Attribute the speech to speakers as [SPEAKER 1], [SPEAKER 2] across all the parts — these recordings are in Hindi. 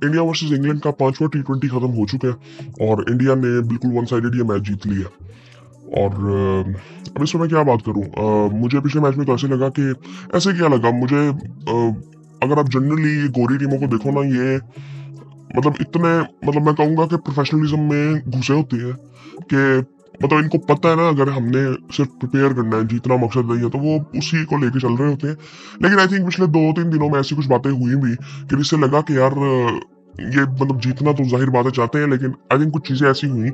[SPEAKER 1] इंडिया वर्सेस इंग्लैंड का 5वां T20 खत्म हो चुका है और इंडिया ने बिल्कुल वन साइडेड ये मैच जीत लिया। और अब इसमें मैं क्या बात करूं, मुझे पिछले मैच में तो ऐसे लगा कि ऐसे क्या लगा मुझे, अगर आप जनरली ये गोरी टीमों को देखो ना, ये मतलब इतने, मतलब मैं कहूंगा कि प्रोफेशनलिज्म में घुसे होती है कि मतलब इनको पता है ना, अगर हमने सिर्फ प्रिपेयर करना है, जीतना मकसद नहीं है, तो वो उसी को लेके चल रहे होते हैं। लेकिन आई थिंक पिछले 2-3 दिनों में ऐसी कुछ बातें हुई भी कि जिससे लगा कि यार ये मतलब जीतना तो जाहिर बात है चाहते हैं, लेकिन आई थिंक कुछ चीजें ऐसी हुई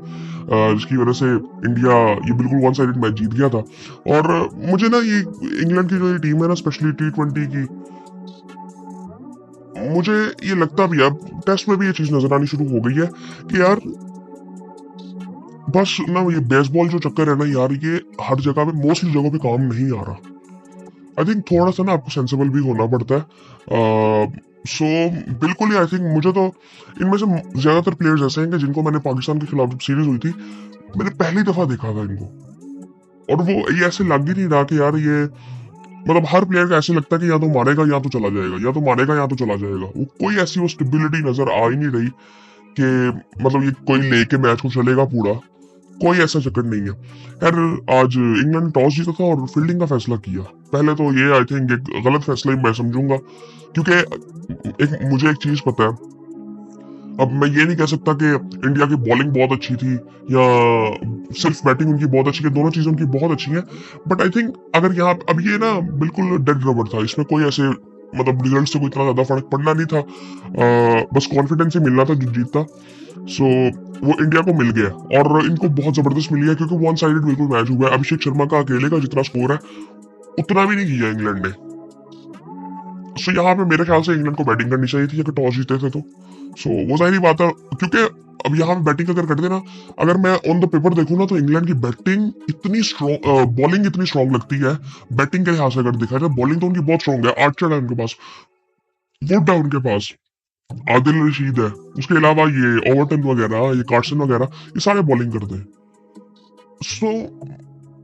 [SPEAKER 1] जिसकी वजह से इंडिया ये बिल्कुल वन साइडेड मैच जीत गया था। और मुझे ना ये इंग्लैंड की जो ये टीम है ना, स्पेशली T20 की, मुझे ये लगता भी है, अब टेस्ट में भी ये चीज नजर आनी शुरू हो गई है कि यार बस ना ये बेसबॉल जो चक्कर है ना यार, ये हर जगह पे मोस्टली जगहों पे काम नहीं आ रहा। आई थिंक थोड़ा सा ना आपको सेंसिबल भी होना पड़ता है। सो बिल्कुल ही आई थिंक मुझे तो इनमें से ज्यादातर प्लेयर्स ऐसे हैं कि जिनको मैंने पाकिस्तान के खिलाफ जब सीरीज हुई थी, मैंने पहली दफा देखा था इनको, और वो ये ऐसे लग ही नहीं रहा कि यार ये मतलब हर प्लेयर का ऐसे लगता है कि या तो मारेगा या तो चला जाएगा, या तो मारेगा या तो चला जाएगा। वो कोई ऐसी वो स्टेबिलिटी नजर आ ही नहीं रही कि मतलब ये कोई लेके मैच को चलेगा पूरा, कोई ऐसा चक्कर नहीं है। यार आज इंग्लैंड ने टॉस जीता था और फील्डिंग का फैसला किया। पहले तो ये आई थिंक एक गलत फैसला ही मैं समझूंगा, क्योंकि मुझे एक चीज पता है, अब मैं ये नहीं कह सकता कि इंडिया की बॉलिंग बहुत अच्छी थी या सिर्फ बैटिंग उनकी बहुत अच्छी है, दोनों चीजें उनकी बहुत अच्छी हैं। बट आई थिंक अगर यहाँ अब ये ना बिल्कुल डेड रबर था, इसमें कोई ऐसे मतलब रिजल्ट से कोई इतना ज्यादा फर्क पड़ना नहीं था। बस कॉन्फिडेंस ही मिलना था जो जीतता। सो वो इंडिया को मिल गया और इनको बहुत जबरदस्त मिली है, क्योंकि वन साइडेड बिल्कुल मैच हुआ है। अभिषेक शर्मा का अकेले का जितना स्कोर है उतना भी नहीं किया इंग्लैंड ने। सो यहाँ पे मेरे ख्याल से इंग्लैंड को बैटिंग करनी चाहिए थी अगर टॉस जीते थे तो। सो वो जाहिर बात है, क्योंकि अब यहाँ पे बैटिंग अगर करते ना, अगर मैं ऑन द पेपर देखूं ना, तो इंग्लैंड की बैटिंग इतनी स्ट्रॉन्ग, बॉलिंग इतनी स्ट्रॉन्ग लगती है। बैटिंग के लिहाज से अगर देखा जाए, बॉलिंग तो उनकी बहुत स्ट्रॉन्ग है। आर्चर है उनके पास, वुड है उनके पास, आदिल रशीद है, उसके अलावा ये ओवरटन वगैरह, ये कार्सन वगैरह, ये सारे बॉलिंग करते हैं। सो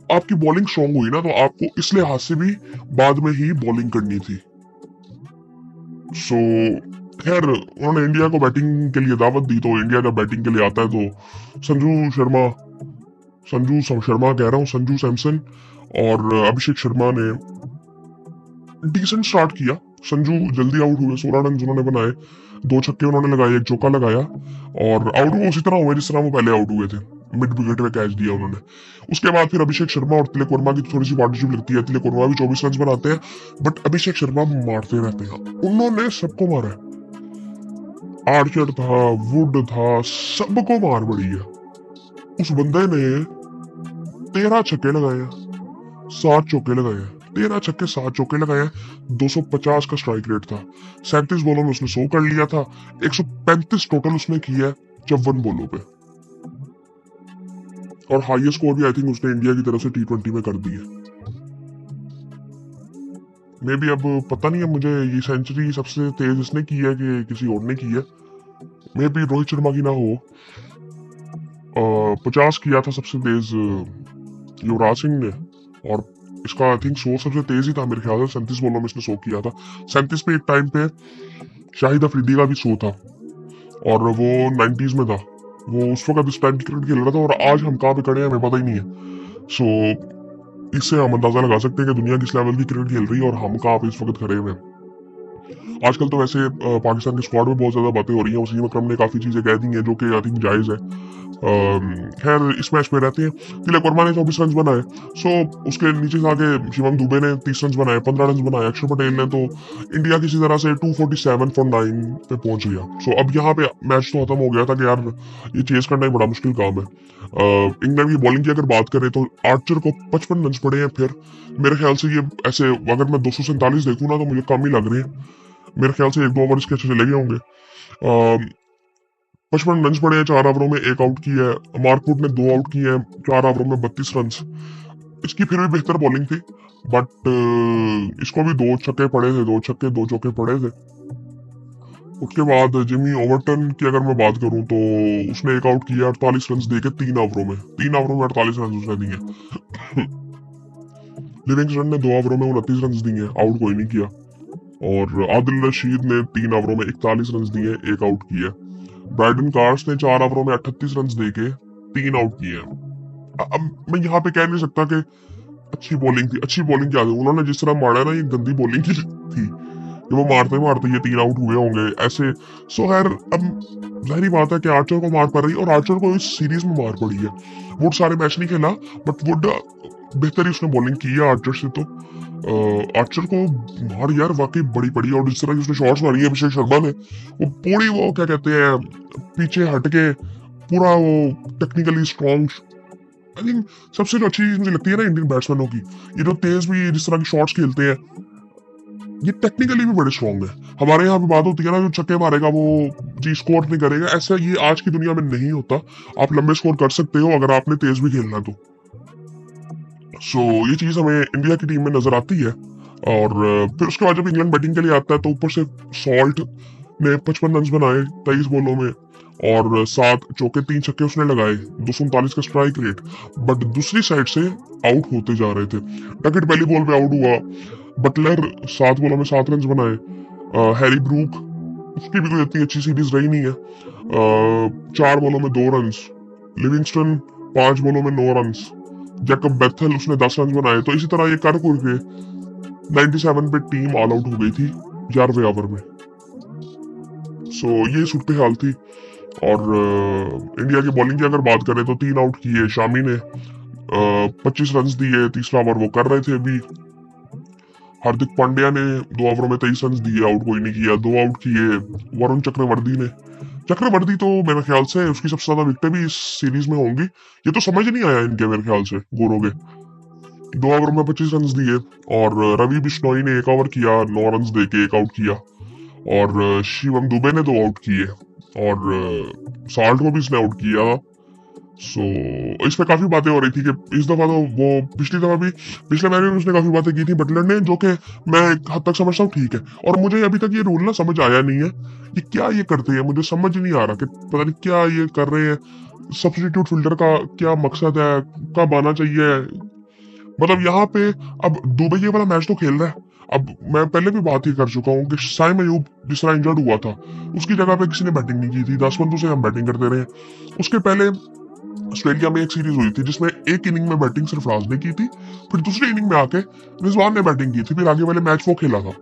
[SPEAKER 1] आपकी बॉलिंग स्ट्रॉन्ग हुई ना, तो आपको इस लिहाज से भी बाद में ही बॉलिंग करनी थी। सो खैर उन्होंने इंडिया को बैटिंग के लिए दावत दी, तो इंडिया जब बैटिंग के लिए आता है तो संजू शर्मा कह रहा हूँ, संजू सैमसन और अभिषेक शर्मा ने डिसेंट स्टार्ट किया। संजू जल्दी आउट हुए, 16 रन उन्होंने बनाए, 2 छक्के उन्होंने लगाए, एक चौका लगाया, और आउट वो उसी तरह हुए जिस तरह वो पहले आउट हुए थे, मिड विकेट में कैच दिया उन्होंने। उसके बाद फिर अभिषेक शर्मा और तिलक वर्मा की थोड़ी सी पार्टनरशिप लगती है। तिलक वर्मा भी 24 रन बनाते हैं, बट अभिषेक शर्मा मारते रहते हैं। उन्होंने सबको मारा है, आर्चर था, वुड था, सबको मार पड़ी है। उस बंदे ने 13 छक्के लगाए, 7 चौके लगाए, 13 छक्के 7 चौके लगाए, 250 का स्ट्राइक रेट था। 37 बॉलों में उसने 100 कर लिया था, 135 टोटल उसने किया 54 बॉलों पे, और हाईएस्ट स्कोर भी आई थिंक उसने इंडिया की तरफ से T20 में कर दी है। मे बी अब पता नहीं है मुझे, ये सेंचुरी सबसे तेज इसने की है कि किसी और ने की है। मे बी रोहित शर्मा की ना हो। 50 किया था सबसे तेज युवराज सिंह ने, और इसका आई थिंक 100 सबसे तेज ही था मेरे ख्याल से। 37 बॉलों में इसने 100 किया था। 37 पे एक टाइम पे शाहिद अफरीदी का भी 100 था, और वो 90s में था। वो उस वक्त इस टाइम क्रिकेट खेल रहा था, और आज हम कहाँ पे खड़े हैं हमें पता ही नहीं है। सो इससे हम अंदाजा लगा सकते हैं कि दुनिया किस लेवल की क्रिकेट खेल रही है और हम कहाँ पे इस वक्त खड़े हुए हैं। आजकल तो वैसे पाकिस्तान के स्क्वाड में बहुत ज्यादा बातें हो रही हैं। वसीम अकरम ने काफी चीजें कह दी हैं जो कि आई थिंक जायज है। खैर इस मैच में रहते हैं। तिलक वर्मा ने 24 रन बनाए, सो उसके नीचे से आके शिवम दुबे ने 30 रन बनाए, 15 रन बनाए। अक्षर पटेल ने तो इंडिया किसी तरह से 247 फॉर 9 पे पहुंच गया। सो अब यहाँ पे मैच तो खत्म हो गया था कि यार ये चेस करना ही बड़ा मुश्किल काम है। इंग्लैंड की बॉलिंग की अगर बात करें तो आर्चर को 55 रन पड़े हैं। फिर मेरे ख्याल से ये ऐसे अगर मैं 247 देखूँ ना, तो मुझे कम ही लग रहे हैं। मेरे ख्याल से 1-2 ओवर इसके अच्छे चले गए होंगे। 55 रन पड़े हैं, 4 ओवरों में 1 आउट किया है। मार्कवुड ने 2 आउट किए हैं 4 ओवरों में 32 रन। इसकी फिर भी बेहतर बॉलिंग थी, बट इसको भी 2 छक्के पड़े थे, 2 छक्के 2 चौके पड़े थे। उसके बाद जिमी ओवरटन की अगर मैं बात करूं तो उसने 1 आउट किया, 48 रन देके 3 ओवरों में 48 रन उसने दिए। लिविंगस्टन ने 2 ओवरों में 29 रन दिए, आउट कोई नहीं किया। और आदिल रशीद ने 3 ओवरों में 41 रन दिए, 1 आउट किया। ब्राइडन कार्स ने 4 ओवरों में 38 रन देके 3 आउट किए। अब मैं यहाँ पे कह नहीं सकता कि अच्छी बॉलिंग थी। अच्छी बॉलिंग क्या थी, उन्होंने जिस तरह मारा ना, ये गंदी बॉलिंग की थी कि वो मारते मारते ये 3 आउट हुए होंगे ऐसे। सो खैर, अब जाहिर बात है कि आर्चर को मार पड़ रही, और आर्चर को इस सीरीज में मार पड़ी है। वुड सारे मैच नहीं खेला, बट वुड बेहतर ही उसने बॉलिंग की है आर्चर से। तो आर्चर को मार यार वाकई बड़ी पड़ी, और जिस तरह की उसने शॉट्स मारी है अभिषेक शर्मा ने, वो पूरी वो क्या कहते हैं, पीछे हट के पूरा वो टेक्निकली स्ट्रॉन्ग। आई थिंक सबसे जो अच्छी चीज मुझे लगती है ना इंडियन बैट्समैनों की, ये जो तेज भी जिस तरह की शॉट्स खेलते हैं, ये टेक्निकली भी बड़े स्ट्रॉन्ग है। हमारे यहाँ पे बात होती है ना, जो छक्के मारेगा वो जी स्कोर नहीं करेगा, ऐसा ये आज की दुनिया में नहीं होता। आप लंबे स्कोर कर सकते हो अगर आपने तेज भी खेलना तो। सो ये चीज हमें इंडिया की टीम में नजर आती है। और फिर उसके बाद जब इंग्लैंड बैटिंग के लिए आता है, तो ऊपर से सॉल्ट ने 55 रन बनाए 23 बॉलों में, और 7 चौके 3 छक्के उसने लगाए, 239 का स्ट्राइक रेट। बट दूसरी साइड से आउट होते जा रहे थे। डकेट पहली बॉल पे आउट हुआ, बटलर 7 बॉलों में 7 रन बनाए। हैरी ब्रूक, उसकी भी कोई इतनी अच्छी सीरीज रही नहीं है, 4 बॉलों में 2 रन। लिविंगस्टन 5 बॉलों में 9 रन। जैकब बेथल उसने 10 रन बनाए। तो इसी तरह ये कर के 97 पे टीम ऑल आउट हो गई थी 11वें ओवर में। सो ये सूरत हाल थी। और इंडिया की बॉलिंग की अगर बात करें तो 3 आउट किए शामी ने, 25 रन दिए। तीसरा ओवर वो कर रहे थे अभी। हार्दिक पांड्या ने 2 ओवरों में 23 रन दिए, आउट कोई नहीं किया। 2 आउट किए वरुण चक्रवर्ती ने। चक्रवर्ती तो मेरे ख्याल से उसकी सबसे ज्यादा विकेटें भी इस सीरीज में होंगी। ये तो समझ नहीं आया इनके मेरे ख्याल से गोरों के। 2 ओवर में 25 रन दिए। और रवि बिश्नोई ने 1 ओवर किया, 9 रन देके 1 आउट किया। और शिवम दुबे ने 2 आउट किए, और साल्ट को भी इसने आउट किया। सो इस पे काफी बातें हो रही थी कि इस दफा तो वो पिछली दफा भी, पिछले मैच में उसने काफी बातें की थी बटलर ने, जो कि मैं एक हद तक समझता हूँ ठीक है। और मुझे अभी तक ये रूल ना समझ आया नहीं है कि क्या ये करते हैं, मुझे समझ नहीं आ रहा कि पता नहीं क्या ये कर रहे हैं। सब्स्टिट्यूट फिल्डर का क्या मकसद है, कब आना चाहिए। मतलब यहाँ पे अब दुबई ये वाला मैच तो खेल रहा है। अब मैं पहले भी बात ही कर चुका हूँ कि साइम अयूब जिस तरह इंजर्ड हुआ था, उसकी जगह पे किसी ने बैटिंग नहीं की थी। 10 बंदों से हम बैटिंग करते रहे। उसके पहले ऑस्ट्रेलिया में एक सीरीज हुई थी जिसमें एक इनिंग में बैटिंग सरफराज ने की थी, फिर दूसरी इनिंग में आके रिजवान ने बैटिंग की थी, फिर आगे वाले मैच वो खेला था।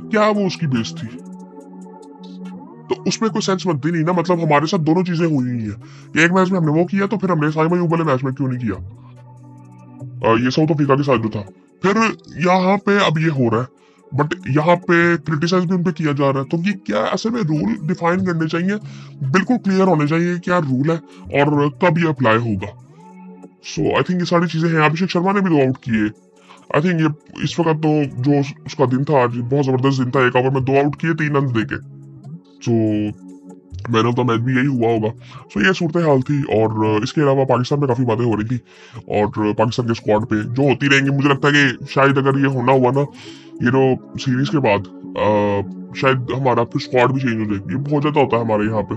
[SPEAKER 1] क्या वो उसकी बेस थी? तो उसमें कोई सेंस बनती नहीं ना। मतलब हमारे साथ दोनों चीजें हुई है कि एक मैच में हमने वो किया, तो फिर हमने साइम अयूब वाले मैच में क्यों नहीं किया। ये साउथ अफ्रीका के साथ जो था। फिर यहाँ पे अब ये हो रहा है, बट यहाँ पे क्रिटिसाइज भी उनपे किया जा रहा है। तो ये क्या असल में रूल डिफाइन करने चाहिए, बिल्कुल क्लियर होने चाहिए क्या रूल है और कब ये अप्लाई होगा। सो आई थिंक ये सारी चीजें हैं। अभिषेक शर्मा ने भी 2 आउट किए। आई थिंक ये इस वक्त तो जो उसका दिन था आज बहुत जबरदस्त दिन था। 1 ओवर में 2 आउट किए, 3 रन देके। So man of the match भी यही हुआ होगा। सो ये सूरत हाल थी। और इसके अलावा पाकिस्तान में काफी बातें हो रही थी, और पाकिस्तान के स्क्वाड पे जो होती रहेंगी। मुझे लगता है कि शायद अगर ये होना हुआ ना, ये जो सीरीज के बाद शायद हमारा फिर स्क्वाड भी चेंज हो जाएगी। ये बहुत ज्यादा होता है हमारे यहाँ पे।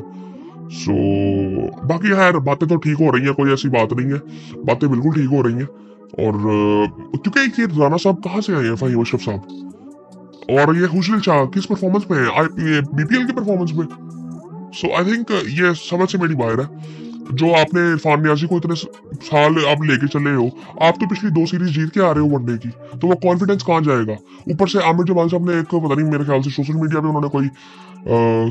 [SPEAKER 1] सो बाकी यार बातें तो ठीक हो रही हैं, कोई ऐसी बात नहीं है, बातें बिल्कुल ठीक हो रही हैं। और क्योंकि ये राना साहब कहाँ से आए हैं, फाहिम अशरफ साहब, और ये हुजल शाह किस परफॉर्मेंस पे है, बीपीएल के परफॉर्मेंस पे। सो आई थिंक ये समझ से मेरी बाहर है। जो आपने इरफान नियाजी को इतने साल आप लेके चले हो, आप तो पिछली 2 सीरीज जीत के आ रहे हो वनडे की, तो वो कॉन्फिडेंस कहाँ जाएगा। ऊपर से आमिर जमाल साहब ने एक पता नहीं मेरे ख्याल से सोशल मीडिया पे उन्होंने कोई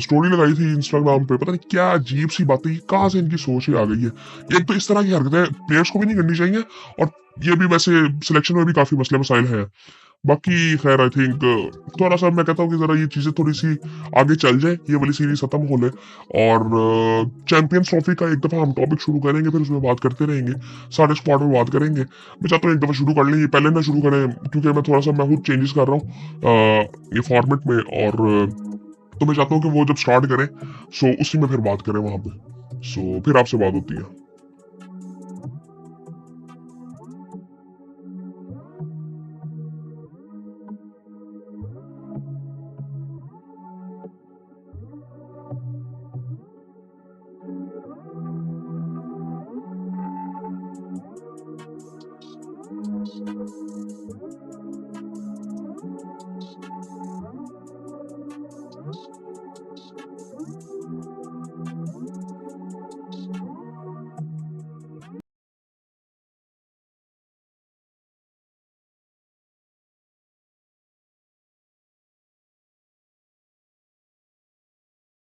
[SPEAKER 1] स्टोरी लगाई थी इंस्टाग्राम पे, पता नहीं क्या अजीब सी बातें, कहाँ से इनकी सोच ही आ गई है। एक तो इस तरह की हरकतें प्लेयर्स को भी नहीं करनी चाहिए, और ये भी वैसे सिलेक्शन में भी काफी मसले मसाइल है। बाकी खैर आई थिंक थोड़ा सा मैं कहता हूँ कि जरा ये चीजें थोड़ी सी आगे चल जाए, ये वाली सीरीज खत्म हो ले, और चैंपियंस ट्रॉफी का एक दफा हम टॉपिक शुरू करेंगे, फिर उसमें बात करते रहेंगे, सारे स्क्वाड में बात करेंगे। मैं चाहता हूँ एक दफा शुरू कर लें, ये पहले ना शुरू करें क्योंकि मैं थोड़ा सा मैं खुद चेंजेस कर रहा हूँ ये फॉर्मेट में। और तो मैं चाहता हूँ कि वो जब स्टार्ट करें सो उसी में फिर बात करें वहां पे। सो फिर आपसे बात होती है।